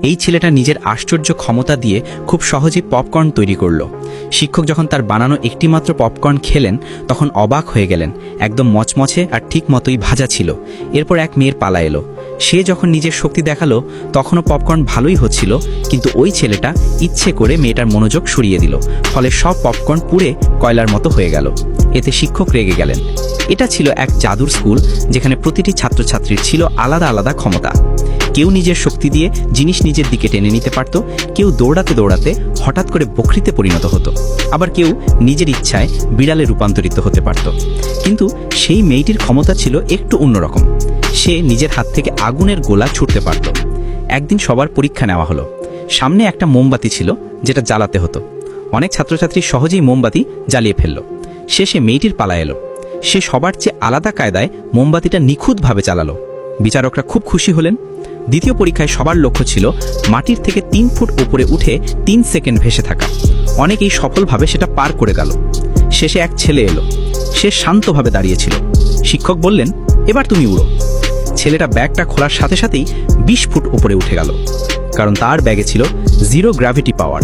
এই ছেলেটা নিজের আশ্চর্য ক্ষমতা দিয়ে খুব সহজেই পপকর্ন তৈরি করল। শিক্ষক যখন তার বানানো একটিমাত্র পপকর্ন খেলেন তখন অবাক হয়ে গেলেন। একদম মচমচে আর ঠিক মতোই ভাজা ছিল। এরপর এক মেয়ের পালা এলো। সে যখন নিজের শক্তি দেখালো তখনও পপকর্ন ভালোই হচ্ছিল, কিন্তু ওই ছেলেটা ইচ্ছে করে মেয়েটার মনোযোগ সরিয়ে দিল। ফলে সব পপকর্ন পুড়ে কয়লার মতো হয়ে গেল। এতে শিক্ষক রেগে গেলেন। এটা ছিল এক জাদুর স্কুল, যেখানে প্রতিটি ছাত্রছাত্রীর ছিল আলাদা আলাদা ক্ষমতা। কেউ নিজের শক্তি দিয়ে জিনিস নিজের দিকে টেনে নিতে পারত, কেউ দৌড়াতে দৌড়াতে হঠাৎ করে বকরিতে পরিণত হতো, আবার কেউ নিজের ইচ্ছায় বিড়ালে রূপান্তরিত হতে পারত। কিন্তু সেই মেয়েটির ক্ষমতা ছিল একটু অন্যরকম। সে নিজের হাত থেকে আগুনের গোলা ছুটতে পারত। একদিন সবার পরীক্ষা নেওয়া হলো। সামনে একটা মোমবাতি ছিল যেটা জ্বালাতে হতো। অনেক ছাত্রছাত্রী সহজেই মোমবাতি জ্বালিয়ে ফেলল। শেষে মেয়েটির পালা এলো। সে সবার চেয়ে আলাদা কায়দায় মোমবাতিটা নিখুঁতভাবে চালালো। বিচারকরা খুব খুশি হলেন। দ্বিতীয় পরীক্ষায় সবার লক্ষ্য ছিল মাটির থেকে 3 ফুট উপরে উঠে 3 সেকেন্ড ভেসে থাকা। অনেকেই সফলভাবে সেটা পার করে গেল। শেষে এক ছেলে এলো। সে শান্তভাবে দাঁড়িয়েছিল। শিক্ষক বললেন, এবার তুমি উড়ো। ছেলেটা ব্যাগটা খোলার সাথে সাথেই 20 ফুট উপরে উঠে গেল, কারণ তার ব্যাগে ছিল 0 গ্র্যাভিটি পাওয়ার।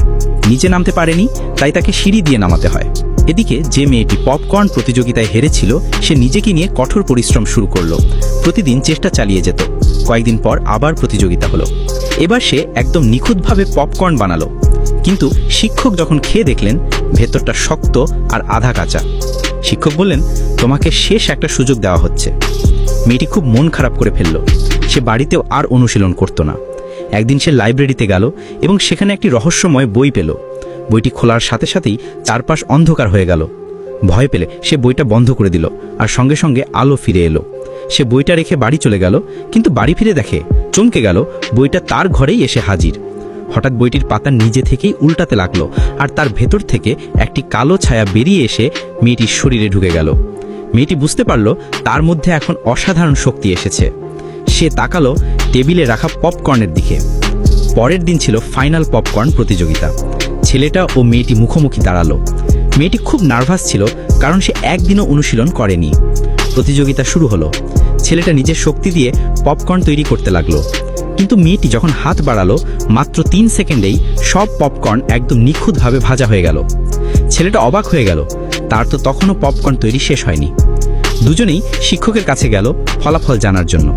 নিচে নামতে পারেনি, তাই তাকে সিঁড়ি দিয়ে নামাতে হয়। এদিকে যে মেয়েটি পপকর্ন প্রতিযোগিতায় হেরেছিল সে নিজেকে নিয়ে কঠোর পরিশ্রম শুরু করলো। প্রতিদিন চেষ্টা চালিয়ে যেত। কয়েকদিন পর আবার প্রতিযোগিতা হলো। এবার সে একদম নিখুঁতভাবে পপকর্ন বানালো। কিন্তু শিক্ষক যখন খেয়ে দেখলেন ভেতরটা শক্ত আর আধা কাঁচা। শিক্ষক বললেন, তোমাকে শেষ একটা সুযোগ দেওয়া হচ্ছে। মেয়েটি খুব মন খারাপ করে ফেলল। সে বাড়িতেও আর অনুশীলন করত না। একদিন সে লাইব্রেরিতে গেল এবং সেখানে একটি রহস্যময় বই পেল। বইটি খোলার সাথে সাথেই চারপাশ অন্ধকার হয়ে গেল। ভয় পেলে সে বইটা বন্ধ করে দিল আর সঙ্গে সঙ্গে আলো ফিরে এলো। সে বইটা রেখে বাড়ি চলে গেল, কিন্তু বাড়ি ফিরে দেখে, চমকে গেল, বইটা তার ঘরেই এসে হাজির। হঠাৎ বইটির পাতা নিজে থেকেই উল্টাতে লাগলো আর তার ভেতর থেকে একটি কালো ছায়া বেরিয়ে এসে মেয়েটির শরীরে ঢুকে গেল। মেয়েটি বুঝতে পারল তার মধ্যে এখন অসাধারণ শক্তি এসেছে। সে তাকালো টেবিলে রাখা পপকর্নের দিকে। পরের দিন ছিল ফাইনাল পপকর্ন প্রতিযোগিতা। ছেলেটা ও মেয়েটি মুখোমুখি দাঁড়ালো। মেয়েটি খুব নার্ভাস ছিল, কারণ সে একদিনও অনুশীলন করেনি। প্রতিযোগিতা শুরু হলো। ছেলেটা নিজের শক্তি দিয়ে পপকর্ন তৈরি করতে লাগলো, কিন্তু মেয়েটি যখন হাত বাড়ালো মাত্র 3 সেকেন্ডেই সব পপকর্ন একদম নিখুঁতভাবে ভাজা হয়ে গেল। ছেলেটা অবাক হয়ে গেল, তার তো তখনও পপকর্ন তৈরি শেষ হয়নি। দুজনেই শিক্ষকের কাছে গেল ফলাফল জানার জন্য।